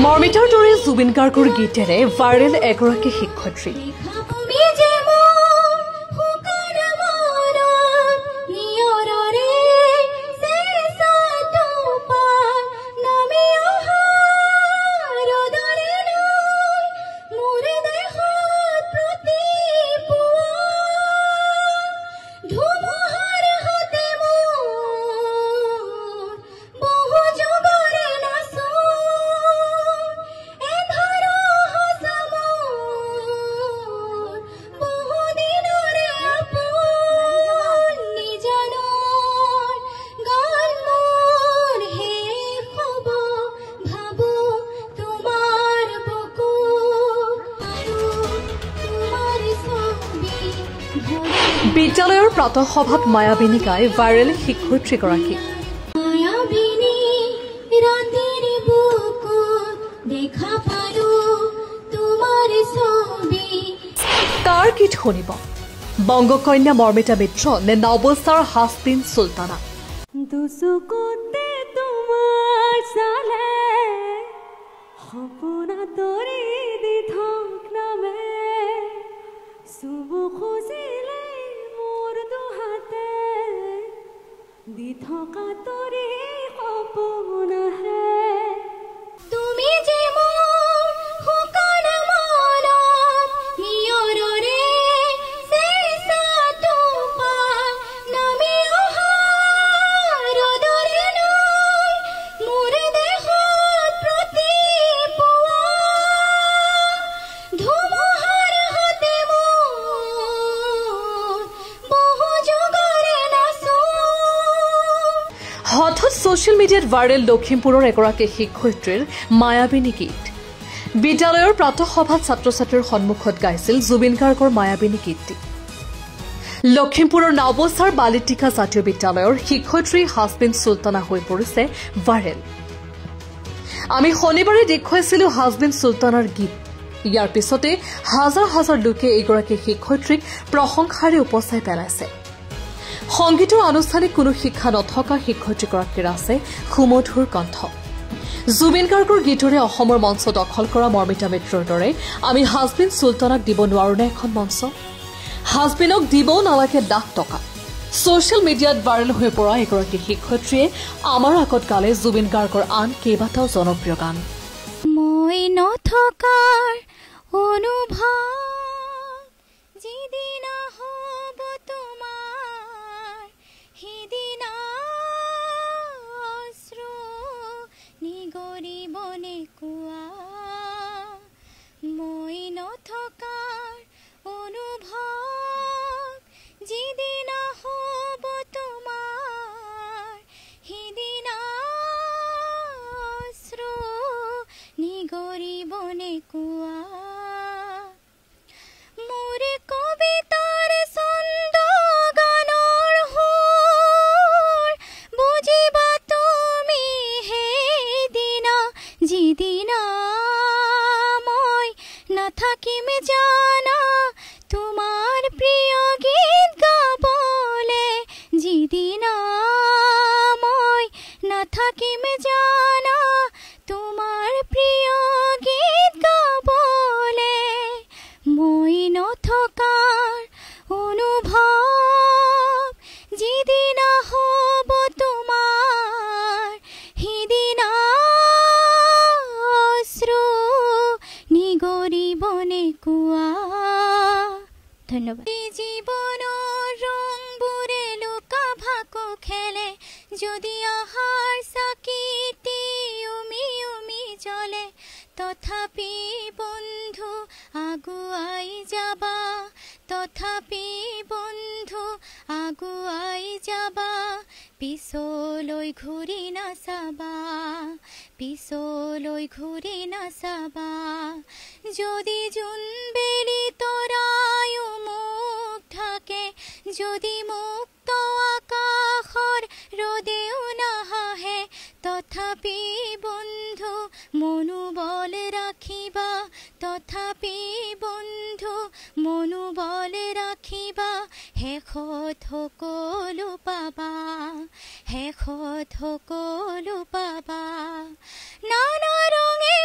মৰ্মিতাৰ দৰে জুবিন গাৰ্গৰ গীতেৰে ভাইৰেল এগৰাকী শিক্ষয়িত্ৰী। বিদ্যালয়ৰ প্ৰাতঃসভাত মায়াবিনী গাই ভাইৰেল শিক্ষয়িত্ৰীগৰাকী। কাৰ গীত শুনিব? বংগকন্যা মৰ্মিতা মিত্ৰ নে নৱস্থাৰ হাছবিন চুলতানা? হঠাৎ ছচিয়েল মিডিয়াত ভাইৰেল লখিমপুৰৰ এগৰাকী শিক্ষয়িত্ৰীৰ মায়াবিনী গীত। বিদ্যালয়ৰ প্ৰাতঃসভাত ছাত্ৰ ছাত্ৰীৰ সন্মুখত গাইছিল জুবিন গাৰ্গৰ মায়াবিনী গীতটি। লখিমপুৰৰ নৱস্থাৰ বালিটিকা জাতীয় বিদ্যালয়ৰ শিক্ষয়িত্ৰী হাছবিন চুলতানা হৈ পৰিছে ভাইৰেল। আমি শনিবাৰে দেখুৱাইছিলো হাছবিন চুলতানাৰ গীত। ইয়াৰ পিছতে হাজাৰ হাজাৰ লোকে এইগৰাকী শিক্ষয়িত্ৰীক প্ৰশংসাৰে উপচাই পেলাইছে। সংগীতৰ আনুষ্ঠানিক কোনো শিক্ষা নথকা শিক্ষয়িত্ৰীগৰাকীৰ আছে সুমধুৰ কণ্ঠ। জুবিন গাৰ্গৰ গীতৰে অসমৰ মঞ্চ দখল কৰা মৰ্মিতা মিত্ৰৰ দৰে আমি হাছবিন চুলতানাক দিব নোৱাৰোনে এখন মঞ্চ? হাছবিনক দিবও নালাগে লাখ টকা। ছচিয়েল মিডিয়াত ভাইৰেল হৈ পৰা এগৰাকী শিক্ষয়িত্ৰীয়ে আমাৰ আগত গালে জুবিন গাৰ্গৰ আন কেইবাটাও জনপ্ৰিয় গান। মই নথকাৰ অনুভৱ যিদিনা হ'ব তোমাৰ সিদিনা অশ্ৰু নিগৰিবনে কোৱা। মই নথকাৰ অনুভৱ যিদিনা হ'ব তোমাৰ সিদিনা অশ্ৰু নিগৰিবনে কোৱা। মোৰ কবিতাৰ ছন্দ গানৰ সুৰ বুজিবা তুমি সেইদিনা যিদিনা মই নাথাকিম জানা তোমাৰ প্ৰিয় গীত গাবলে। যিদিনা মই নাথাকিম জানা তোমাৰ প্ৰিয় গীত গাবলে। মই নথকাৰ অনুভৱ যিদিনা হ'ব তোমাৰ সিদিনা অশ্ৰু নিগৰিবনে কোৱা। ধন্যবাদ। জীৱনৰ ৰংবোৰে লুকা ভাকু খেলে যদি আহাৰ চাকিতি উমি উমি জ্বলে। তথাপি বন্ধু আগুৱাই যাবা, তথাপি বন্ধু আগুৱাই যাবা। পিছলৈ ঘূৰি নাচাবা, পিছলৈ ঘূৰি নাচাবা। যদি জোনবেলি তৰায়ো মুখ ঢাকে, যদি মুক্ত আকাশৰ ৰদেও নাহাহে। তথাপি বন্ধু মনোবল ৰাখিবা, তথাপি বন্ধু মনোবল ৰাখিবা। শেষত সকলো পাবা, শেষত সকলো পাবা। নানা ৰঙে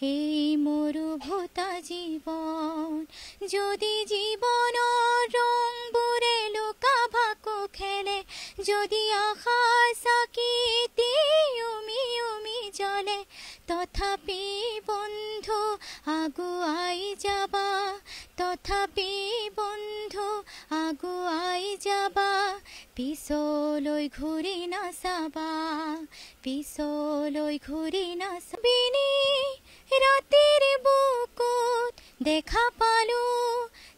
এই মৰুভূতা জীৱন যদি জীৱনৰ ৰংবোৰে লুকা ভাকু খেলে যদি আশা চাকিতি উমি উমি জ্বলে তথাপি বন্ধু আগুৱাই যাবা তথাপি বন্ধু আগুৱাই যাবা পিছলৈ ঘূৰি নাচাবা পিছলৈ ঘূৰি নাচাবিনি ৰাতিৰ বুকুত দেখা পালো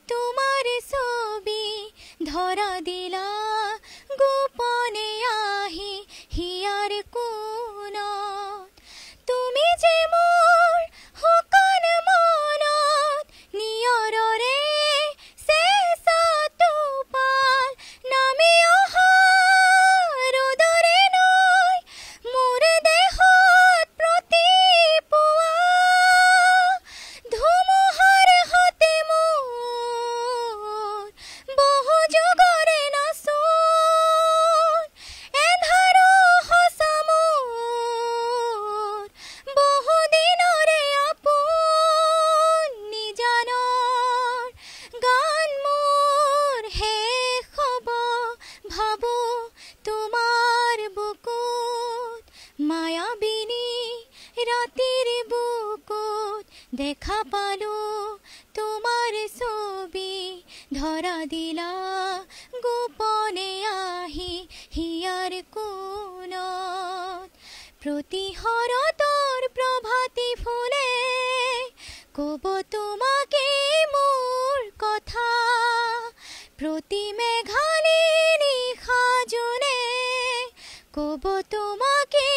তোমাৰ ছবি ধৰা দিলা গোপনে আহি হিয়াৰ কোণত তুমি যে মোৰ শুকান মনত নিয়ৰৰে চেঁচাটো পাল নামি অহা ৰ'দৰে নৈ মোৰ দেহত প্ৰতিপুৱা ধুমুহাৰ সতে মোৰ বহু যুগৰে নাচোন এন্ধাৰ সঁচা মোৰ বহু দিনৰে আপোন নিজানৰ গান মোৰ শেষ হ'ব ভাবো তোমাৰ বুকুত মায়াবিনী ৰাতিৰ বুকুত দেখা পালো তোমাৰ ছবি ধৰা দিলা গোপনে আহি হিয়াৰ কোণত প্ৰতি শৰতৰ প্ৰভাতী ফুলে ক'ব তোমাকে মোৰ কথা প্ৰতি মেঘালী নিশা জোনে ক'ব তোমাকে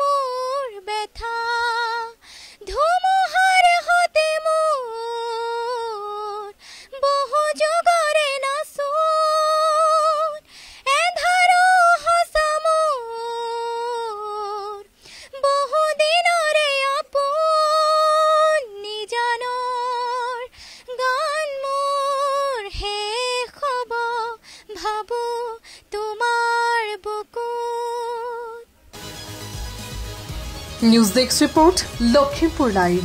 মোৰ ব্যথা ধুমুহাৰ সতে মোৰ বহু যুগৰে নাচোন এন্ধাৰ সঁচা মোৰ বহু দিনৰে আপোন নিজানৰ গান মোৰ শেষ হ'ব ভাবো তোমাৰ বুকুত news desk report Lakhimpur live.